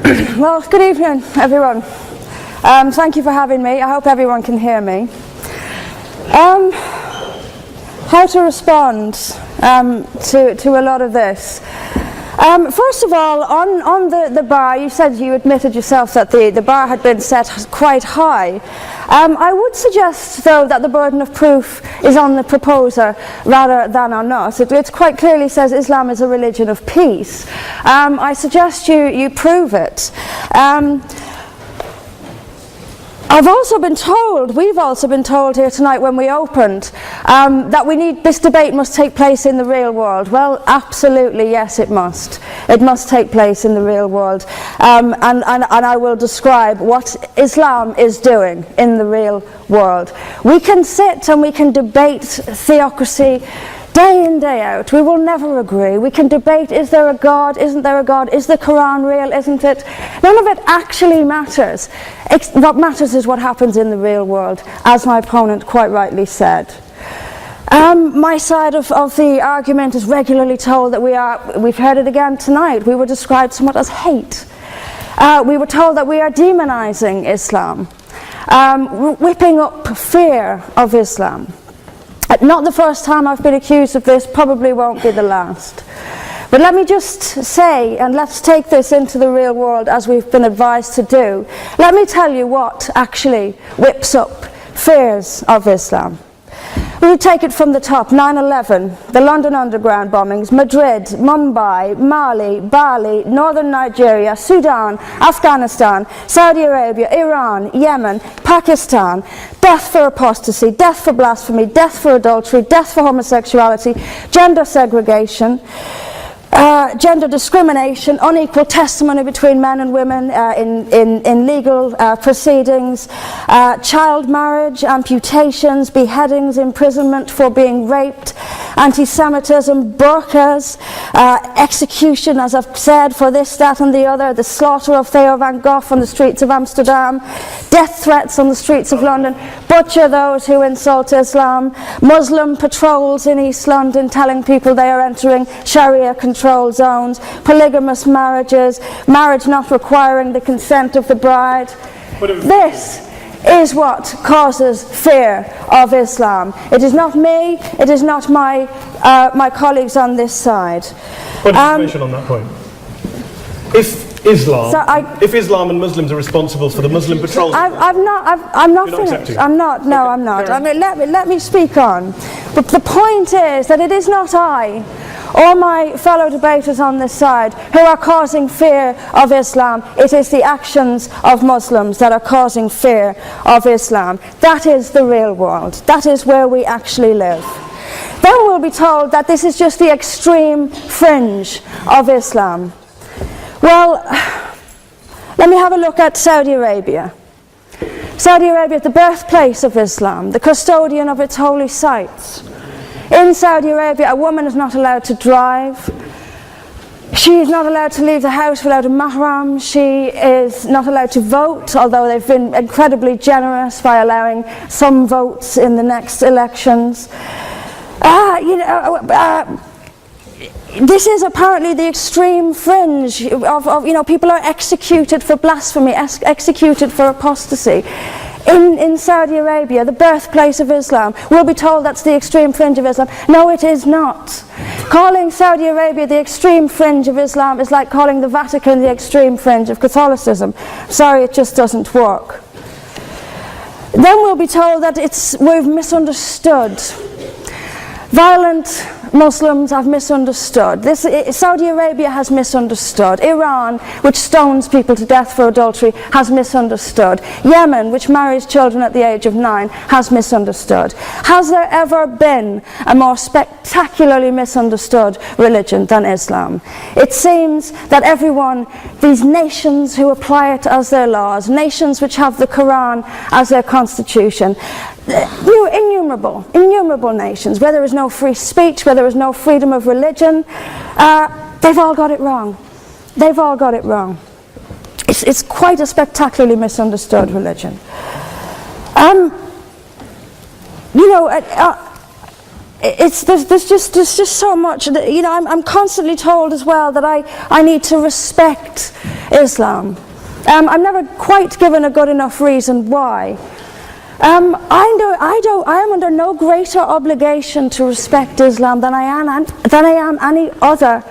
Well, good evening, everyone. Thank you for having me. I hope everyone can hear me. How to respond to a lot of this. First of all, on the bar, you said you admitted yourself that the bar had been set quite high. I would suggest, though, that the burden of proof is on the proposer rather than on us. It quite clearly says Islam is a religion of peace. I suggest you prove it. We've also been told here tonight when we opened that this debate must take place in the real world. Well, absolutely, yes, it must. It must take place in the real world. And I will describe what Islam is doing in the real world. We can sit and we can debate theocracy day in, day out. We will never agree. We can debate, is there a God, isn't there a God, is the Quran real, isn't it? None of it actually matters. What matters is what happens in the real world, as my opponent quite rightly said. My side of the argument is regularly told that we've heard it again tonight, we were described somewhat as hate. We were told that we are demonizing Islam, whipping up fear of Islam. Not the first time I've been accused of this, probably won't be the last. But let me just say, and let's take this into the real world as we've been advised to do. Let me tell you what actually whips up fears of Islam. We take it from the top. 9/11, the London Underground bombings, Madrid, Mumbai, Mali, Bali, northern Nigeria, Sudan, Afghanistan, Saudi Arabia, Iran, Yemen, Pakistan, death for apostasy, death for blasphemy, death for adultery, death for homosexuality, gender segregation, gender discrimination, unequal testimony between men and women in legal proceedings, child marriage, amputations, beheadings, imprisonment for being raped, anti-Semitism, burqas, execution, as I've said, for this, that and the other, the slaughter of Theo van Gogh on the streets of Amsterdam, death threats on the streets of London, butcher those who insult Islam, Muslim patrols in East London telling people they are entering Sharia control zones, polygamous marriages, marriage not requiring the consent of the bride. This is what causes fear of Islam. It is not me, it is not my colleagues on this side. What information on that point? If Islam and Muslims are responsible for the Muslim patrols, I'm not finished. I'm not. No, I'm not. I mean, let me speak on. But the point is that it is not I or my fellow debaters on this side who are causing fear of Islam. It is the actions of Muslims that are causing fear of Islam. That is the real world. That is where we actually live. Then we'll be told that this is just the extreme fringe of Islam. Well, let me have a look at Saudi Arabia. Saudi Arabia is the birthplace of Islam, the custodian of its holy sites. In Saudi Arabia, a woman is not allowed to drive. She is not allowed to leave the house without a mahram. She is not allowed to vote, although they've been incredibly generous by allowing some votes in the next elections. This is apparently the extreme fringe of people are executed for blasphemy, executed for apostasy. In Saudi Arabia, the birthplace of Islam, we'll be told that's the extreme fringe of Islam. No, it is not. Calling Saudi Arabia the extreme fringe of Islam is like calling the Vatican the extreme fringe of Catholicism. Sorry, it just doesn't work. Then we'll be told that we've misunderstood. Violent Muslims have misunderstood. Saudi Arabia has misunderstood. Iran, which stones people to death for adultery, has misunderstood. Yemen, which marries children at the age of 9, has misunderstood. Has there ever been a more spectacularly misunderstood religion than Islam? It seems that these nations who apply it as their laws, nations which have the Quran as their constitution, innumerable nations, where there is no free speech, where there is no freedom of religion, they've all got it wrong. They've all got it wrong. It's quite a spectacularly misunderstood religion. There's just so much. I'm constantly told as well that I need to respect Islam. I'm never quite given a good enough reason why. I am under no greater obligation to respect Islam than I am any other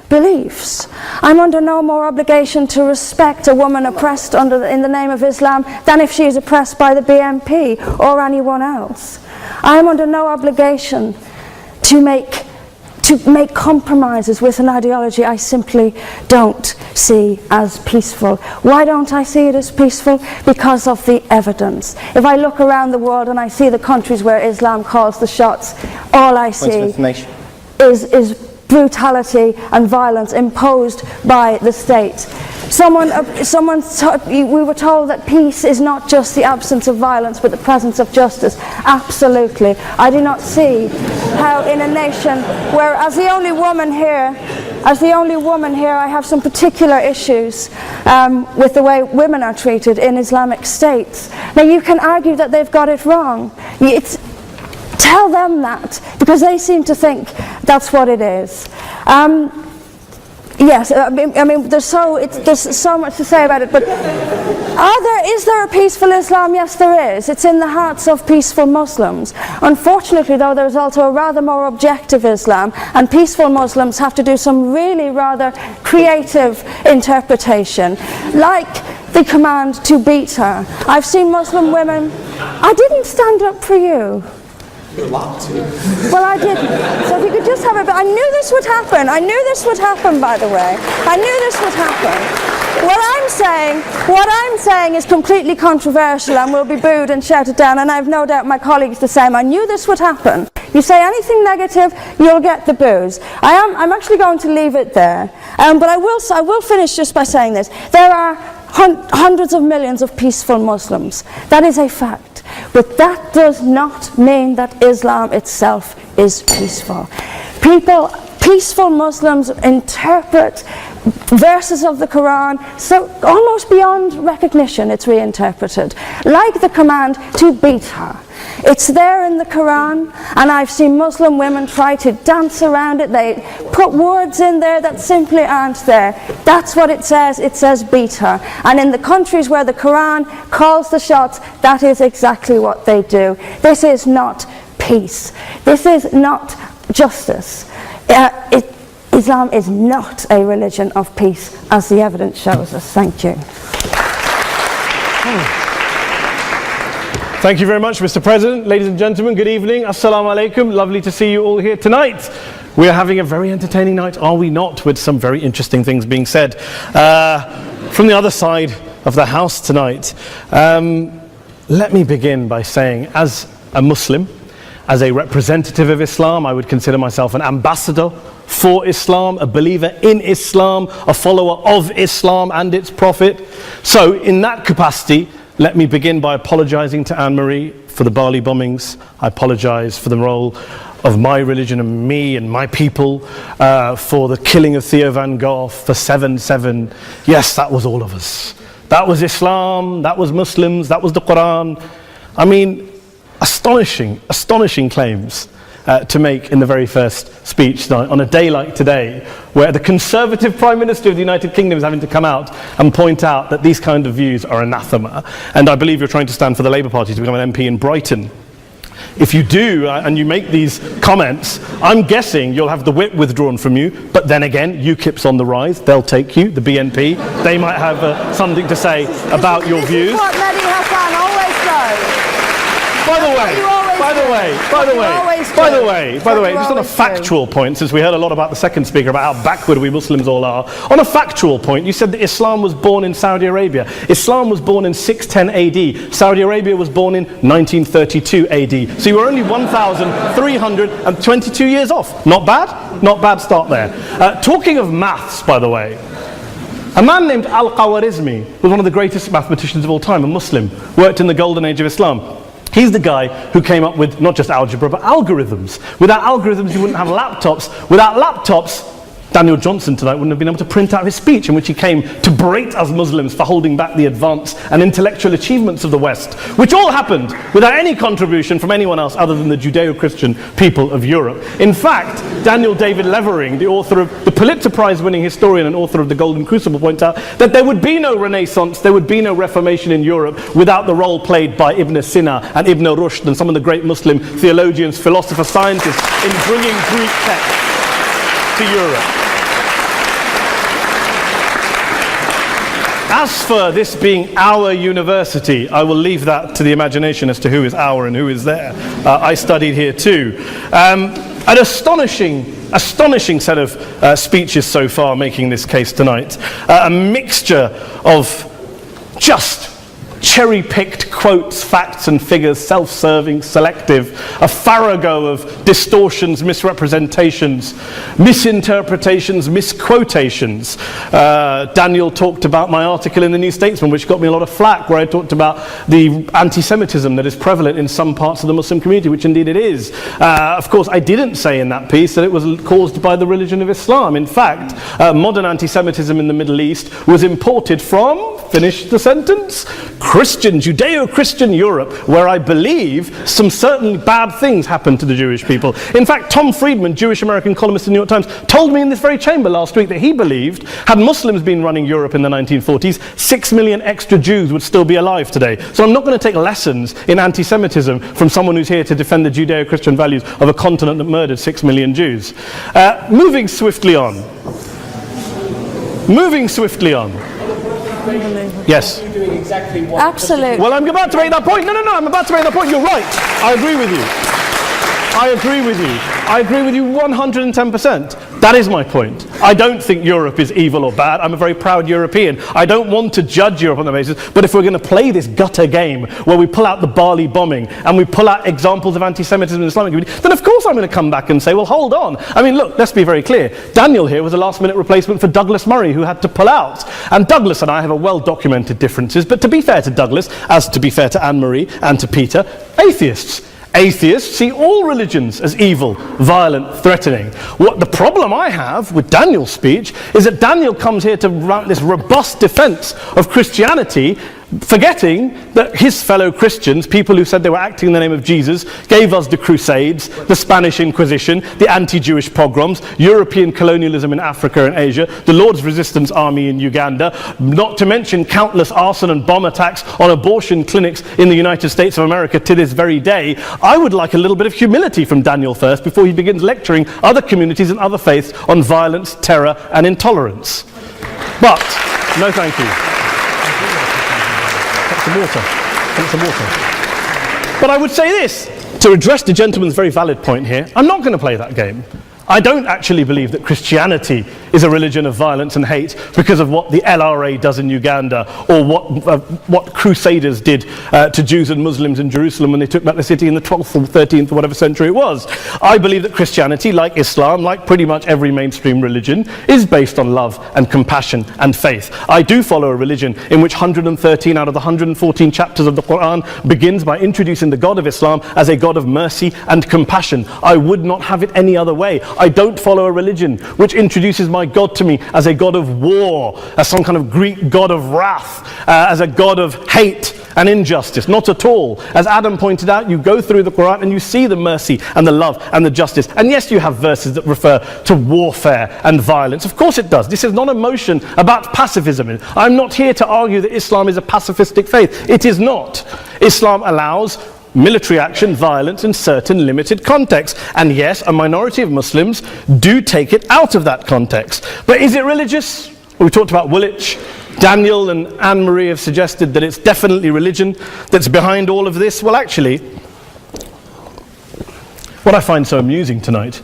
beliefs. I'm under no more obligation to respect a woman oppressed in the name of Islam than if she is oppressed by the BNP or anyone else. I am under no obligation to make compromises with an ideology I simply don't see as peaceful. Why don't I see it as peaceful? Because of the evidence. If I look around the world and I see the countries where Islam calls the shots, all I see is brutality and violence imposed by the state. We were told that peace is not just the absence of violence but the presence of justice. Absolutely. I do not see how in a nation where, as the only woman here, I have some particular issues with the way women are treated in Islamic states. Now you can argue that they've got it wrong. Tell them that, because they seem to think that's what it is. Yes, I mean there's so much to say about it, but is there a peaceful Islam? Yes, there is. It's in the hearts of peaceful Muslims. Unfortunately, though, there's also a rather more objective Islam, and peaceful Muslims have to do some really rather creative interpretation, like the command to beat her. I've seen Muslim women. I didn't stand up for you. Well, I didn't. So if you could just have a bit. I knew this would happen. I knew this would happen, by the way. I knew this would happen. What I'm saying is completely controversial and will be booed and shouted down, and I have no doubt my colleagues the same. I knew this would happen. You say anything negative, you'll get the boos. I'm actually going to leave it there. But I will finish just by saying this. There are hundreds of millions of peaceful Muslims. That is a fact. But that does not mean that Islam itself is peaceful. Peaceful Muslims interpret verses of the Quran so almost beyond recognition. It's reinterpreted, like the command to beat her. It's there in the Quran, and I've seen Muslim women try to dance around it. They put words in there that simply aren't there. That's what it says. It says beat her. And in the countries where the Quran calls the shots, that is exactly what they do. This is not peace. This is not justice. Islam is not a religion of peace, as the evidence shows us. Thank you. Thank you very much, Mr. President. Ladies and gentlemen, good evening. Assalamu alaikum. Lovely to see you all here tonight. We are having a very entertaining night, are we not, with some very interesting things being said from the other side of the house tonight. Let me begin by saying, as a Muslim, as a representative of Islam, I would consider myself an ambassador for Islam, a believer in Islam, a follower of Islam and its Prophet. So in that capacity, let me begin by apologizing to Anne-Marie for the Bali bombings. I apologize for the role of my religion and me and my people, for the killing of Theo van Gogh, for 7/7. Yes, that was all of us. That was Islam, that was Muslims, that was the Quran. I mean, astonishing claims to make in the very first speech tonight, on a day like today, where the Conservative Prime Minister of the United Kingdom is having to come out and point out that these kind of views are anathema. And I believe you're trying to stand for the Labour Party to become an MP in Brighton. If you do, and you make these comments, I'm guessing you'll have the whip withdrawn from you, but then again, UKIP's on the rise, they'll take you, the BNP, they might have something to say about your views. This is what Mehdi Hassan always does. By the way, just on a factual point, since we heard a lot about the second speaker, about how backward we Muslims all are, on a factual point, you said that Islam was born in Saudi Arabia. Islam was born in 610 AD. Saudi Arabia was born in 1932 AD. So you were only 1,322 years off. Not bad? Not bad start there. Talking of maths, by the way, a man named Al-Qawa was one of the greatest mathematicians of all time, a Muslim, worked in the golden age of Islam. He's the guy who came up with not just algebra, but algorithms. Without algorithms, you wouldn't have laptops. Without laptops, Daniel Johnson tonight wouldn't have been able to print out his speech in which he came to berate us Muslims for holding back the advance and intellectual achievements of the West, which all happened without any contribution from anyone else other than the Judeo-Christian people of Europe. In fact, Daniel David Levering, the author of the Pulitzer Prize-winning historian and author of The Golden Crucible, points out that there would be no Renaissance, there would be no Reformation in Europe without the role played by Ibn Sina and Ibn Rushd and some of the great Muslim theologians, philosophers, scientists in bringing Greek texts to Europe. As for this being our university, I will leave that to the imagination as to who is our and who is there. I studied here too. An astonishing set of speeches so far making this case tonight. A mixture of just cherry-picked quotes, facts and figures, self-serving, selective, a farrago of distortions, misrepresentations, misinterpretations, misquotations. Daniel talked about my article in the New Statesman, which got me a lot of flack, where I talked about the anti-Semitism that is prevalent in some parts of the Muslim community, which indeed it is. Of course, I didn't say in that piece that it was caused by the religion of Islam. In fact, modern anti-Semitism in the Middle East was imported from, finish the sentence, Christian, Judeo-Christian Europe, where I believe some certainly bad things happened to the Jewish people. In fact, Tom Friedman, Jewish-American columnist in the New York Times, told me in this very chamber last week that he believed, had Muslims been running Europe in the 1940s, 6 million extra Jews would still be alive today. So I'm not going to take lessons in anti-Semitism from someone who's here to defend the Judeo-Christian values of a continent that murdered 6 million Jews. Moving swiftly on. Yes. You're doing exactly what. Absolutely. Well, I'm about to make that point. No, I'm about to make that point. You're right. I agree with you 110%. That is my point. I don't think Europe is evil or bad. I'm a very proud European. I don't want to judge Europe on that basis, but if we're going to play this gutter game where we pull out the Bali bombing and we pull out examples of anti-Semitism in the Islamic community, then of course I'm going to come back and say, well, hold on. I mean, look, let's be very clear. Daniel here was a last-minute replacement for Douglas Murray, who had to pull out. And Douglas and I have a well-documented differences, but to be fair to Douglas, as to be fair to Anne-Marie and to Peter, Atheists see all religions as evil, violent, threatening. What the problem I have with Daniel's speech is that Daniel comes here to run this robust defense of Christianity, forgetting that his fellow Christians, people who said they were acting in the name of Jesus, gave us the Crusades, the Spanish Inquisition, the anti-Jewish pogroms, European colonialism in Africa and Asia, the Lord's Resistance Army in Uganda, not to mention countless arson and bomb attacks on abortion clinics in the United States of America to this very day. I would like a little bit of humility from Daniel first before he begins lecturing other communities and other faiths on violence, terror and intolerance. But, no thank you. Some water. But I would say this, to address the gentleman's very valid point here, I'm not going to play that game. I don't actually believe that Christianity is a religion of violence and hate because of what the LRA does in Uganda or what Crusaders did to Jews and Muslims in Jerusalem when they took back the city in the 12th or 13th or whatever century it was. I believe that Christianity, like Islam, like pretty much every mainstream religion, is based on love and compassion and faith. I do follow a religion in which 113 out of the 114 chapters of the Quran begins by introducing the God of Islam as a God of mercy and compassion. I would not have it any other way. I don't follow a religion which introduces my God to me as a God of war, as some kind of Greek God of wrath, as a God of hate and injustice. Not at all. As Adam pointed out, you go through the Quran and you see the mercy and the love and the justice. And yes, you have verses that refer to warfare and violence. Of course it does. This is not a motion about pacifism. I'm not here to argue that Islam is a pacifistic faith. It is not. Islam allows military action, violence in certain limited contexts. And yes, a minority of Muslims do take it out of that context. But is it religious? We talked about Woolwich. Daniel and Anne-Marie have suggested that it's definitely religion that's behind all of this. Well, actually, what I find so amusing tonight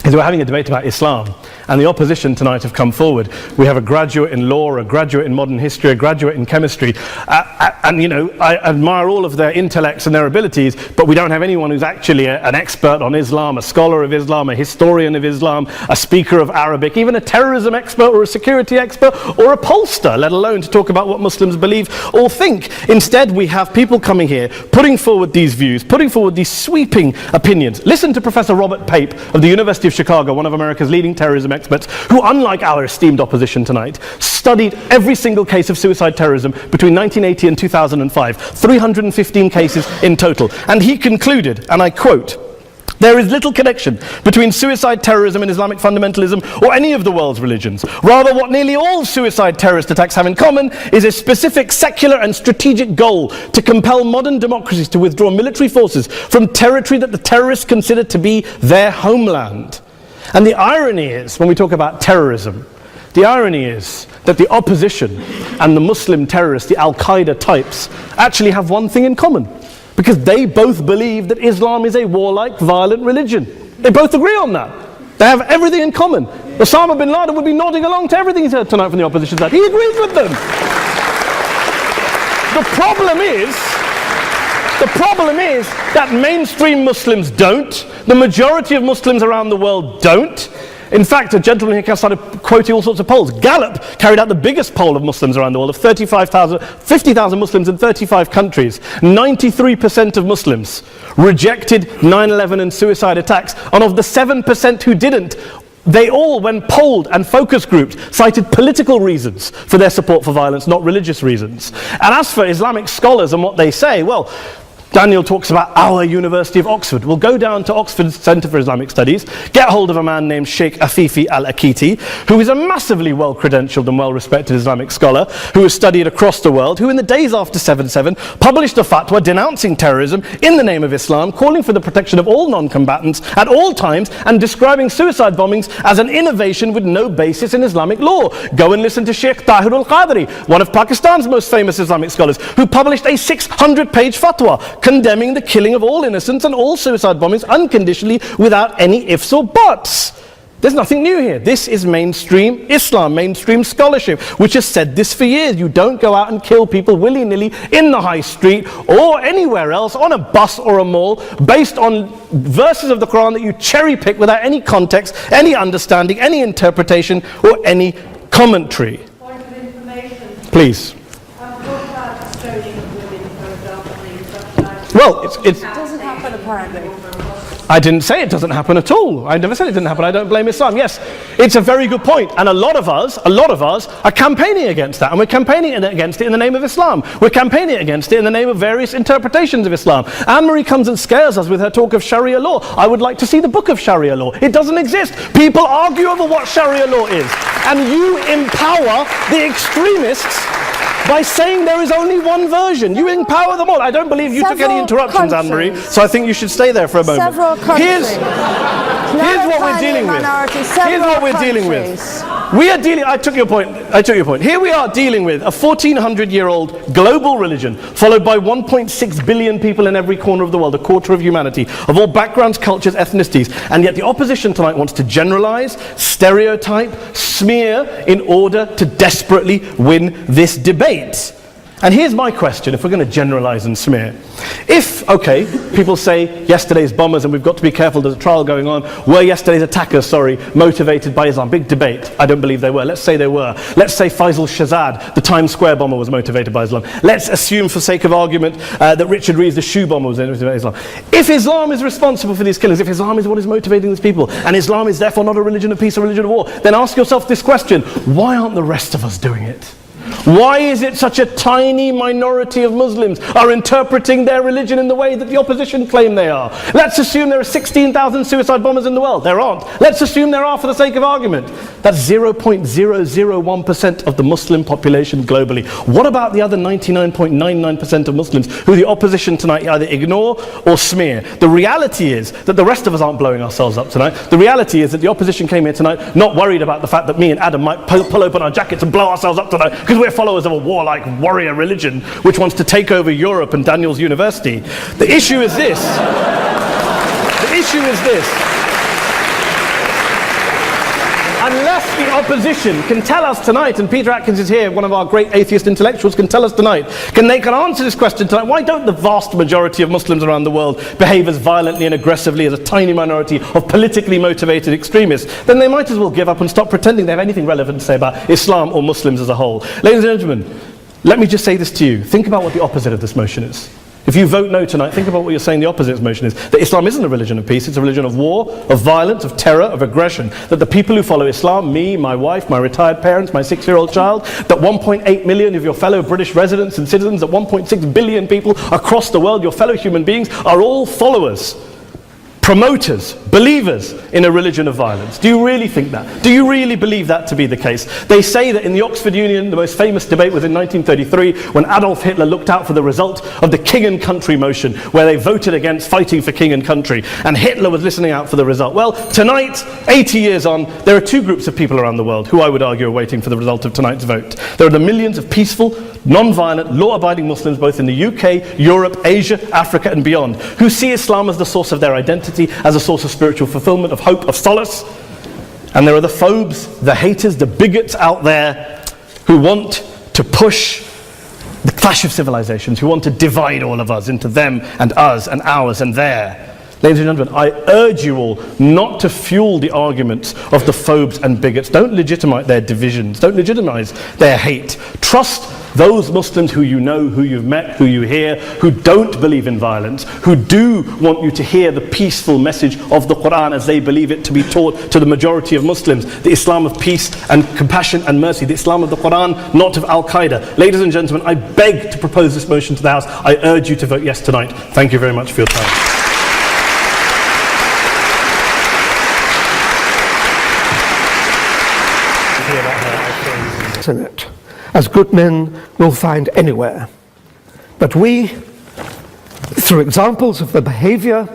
is we're having a debate about Islam, and the opposition tonight have come forward. We have a graduate in law, a graduate in modern history, a graduate in chemistry, and you know, I admire all of their intellects and their abilities, but we don't have anyone who's actually an expert on Islam, a scholar of Islam, a historian of Islam, a speaker of Arabic, even a terrorism expert or a security expert or a pollster, let alone to talk about what Muslims believe or think. Instead, we have people coming here, putting forward these views, putting forward these sweeping opinions. Listen to Professor Robert Pape of the University of Chicago, one of America's leading terrorism experts who, unlike our esteemed opposition tonight, studied every single case of suicide terrorism between 1980 and 2005, 315 cases in total. And he concluded, and I quote, "There is little connection between suicide terrorism and Islamic fundamentalism or any of the world's religions. Rather, what nearly all suicide terrorist attacks have in common is a specific secular and strategic goal to compel modern democracies to withdraw military forces from territory that the terrorists consider to be their homeland." And the irony is, when we talk about terrorism, the irony is that the opposition and the Muslim terrorists, the Al-Qaeda types, actually have one thing in common. Because they both believe that Islam is a warlike, violent religion. They both agree on that. They have everything in common. Osama bin Laden would be nodding along to everything he's heard tonight from the opposition side. He agrees with them. The problem is that mainstream Muslims don't. The majority of Muslims around the world don't. In fact, a gentleman here started quoting all sorts of polls. Gallup carried out the biggest poll of Muslims around the world, of 50,000 Muslims in 35 countries. 93% of Muslims rejected 9/11 and suicide attacks. And of the 7% who didn't, they all, when polled and focus grouped, cited political reasons for their support for violence, not religious reasons. And as for Islamic scholars and what they say, well, Daniel talks about our University of Oxford. We'll go down to Oxford Centre for Islamic Studies, get hold of a man named Sheikh Afifi al-Akiti, who is a massively well-credentialed and well-respected Islamic scholar, who has studied across the world, who in the days after 7/7 published a fatwa denouncing terrorism in the name of Islam, calling for the protection of all non-combatants at all times, and describing suicide bombings as an innovation with no basis in Islamic law. Go and listen to Sheikh Tahir al-Qadri, one of Pakistan's most famous Islamic scholars, who published a 600-page fatwa condemning the killing of all innocents and all suicide bombings unconditionally without any ifs or buts. There's nothing new here. This is mainstream Islam, mainstream scholarship, which has said this for years. You don't go out and kill people willy-nilly in the high street or anywhere else, on a bus or a mall, based on verses of the Quran that you cherry-pick without any context, any understanding, any interpretation, or any commentary. Point of information. Please. Well, it doesn't happen apparently. I didn't say it doesn't happen at all. I never said it didn't happen. I don't blame Islam. Yes, it's a very good point. And a lot of us are campaigning against that. And we're campaigning against it in the name of Islam. We're campaigning against it in the name of various interpretations of Islam. Anne-Marie comes and scares us with her talk of Sharia law. I would like to see the book of Sharia law. It doesn't exist. People argue over what Sharia law is. And you empower the extremists by saying there is only one version. You empower them all. I don't believe you took any interruptions, Anne-Marie, so I think you should stay there for a moment. Several countries. Here's what we're dealing with. Here's what we're dealing with. We are dealing, I took your point. Here we are dealing with a 1400-year-old global religion, followed by 1.6 billion people in every corner of the world, a quarter of humanity, of all backgrounds, cultures, ethnicities. And yet the opposition tonight wants to generalize, stereotype, smear in order to desperately win this debate. And here's my question, if we're going to generalize and smear. If, okay, people say yesterday's bombers, and we've got to be careful, there's a trial going on, were yesterday's attackers, motivated by Islam? Big debate. I don't believe they were. Let's say they were. Let's say Faisal Shahzad, the Times Square bomber, was motivated by Islam. Let's assume, for sake of argument, that Richard Reeves, the shoe bomber, was motivated by Islam. If Islam is responsible for these killings, if Islam is what is motivating these people, and Islam is therefore not a religion of peace, a religion of war, then ask yourself this question: why aren't the rest of us doing it? Why is it such a tiny minority of Muslims are interpreting their religion in the way that the opposition claim they are? Let's assume there are 16,000 suicide bombers in the world. There aren't. Let's assume there are for the sake of argument. That's 0.001% of the Muslim population globally. What about the other 99.99% of Muslims who the opposition tonight either ignore or smear? The reality is that the rest of us aren't blowing ourselves up tonight. The reality is that the opposition came here tonight not worried about the fact that me and Adam might pull open our jackets and blow ourselves up tonight because we're followers of a warlike warrior religion which wants to take over Europe and Daniel's university. The issue is this. Unless the opposition can tell us tonight, and Peter Atkins is here, one of our great atheist intellectuals, can tell us tonight, can answer this question tonight: why don't the vast majority of Muslims around the world behave as violently and aggressively as a tiny minority of politically motivated extremists? Then they might as well give up and stop pretending they have anything relevant to say about Islam or Muslims as a whole. Ladies and gentlemen, let me just say this to you. Think about what the opposite of this motion is. If you vote no tonight, think about what you're saying the opposite motion is. That Islam isn't a religion of peace, it's a religion of war, of violence, of terror, of aggression. That the people who follow Islam, me, my wife, my retired parents, my 6-year-old child, that 1.8 million of your fellow British residents and citizens, that 1.6 billion people across the world, your fellow human beings, are all followers, promoters, believers in a religion of violence. Do you really think that? Do you really believe that to be the case? They say that in the Oxford Union, the most famous debate was in 1933 when Adolf Hitler looked out for the result of the King and Country motion, where they voted against fighting for king and country, and Hitler was listening out for the result. Well, tonight, 80 years on, there are two groups of people around the world who I would argue are waiting for the result of tonight's vote. There are the millions of peaceful, non-violent, law-abiding Muslims both in the UK, Europe, Asia, Africa and beyond, who see Islam as the source of their identity, as a source of spiritual fulfillment, of hope, of solace. And there are the phobes, the haters, the bigots out there who want to push the clash of civilizations, who want to divide all of us into them and us and ours and their. Ladies and gentlemen, I urge you all not to fuel the arguments of the phobes and bigots. Don't legitimize their divisions. Don't legitimize their hate. Trust those Muslims who you know, who you've met, who you hear, who don't believe in violence, who do want you to hear the peaceful message of the Quran as they believe it to be taught to the majority of Muslims, the Islam of peace and compassion and mercy, the Islam of the Quran, not of Al-Qaeda. Ladies and gentlemen, I beg to propose this motion to the House. I urge you to vote yes tonight. Thank you very much for your time. In it, as good men will find anywhere. But we, through examples of the behavior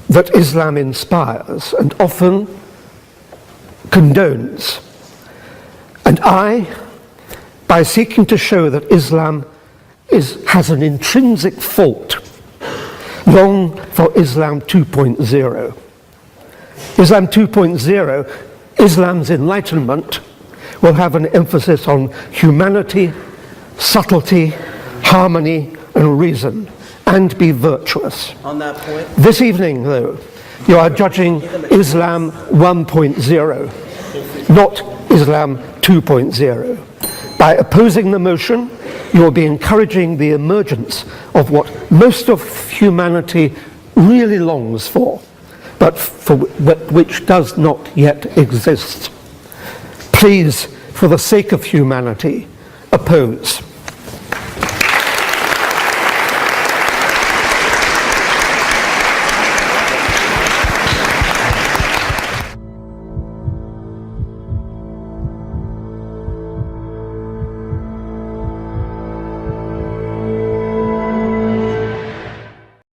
that Islam inspires and often condones, and by seeking to show that Islam has an intrinsic fault, long for Islam 2.0. Islam 2.0, Islam's enlightenment, will have an emphasis on humanity, subtlety, harmony, and reason, and be virtuous. On that point, this evening, though, you are judging Islam 1.0, not Islam 2.0. By opposing the motion, you will be encouraging the emergence of what most of humanity really longs for, but for which does not yet exist. Please, for the sake of humanity, oppose.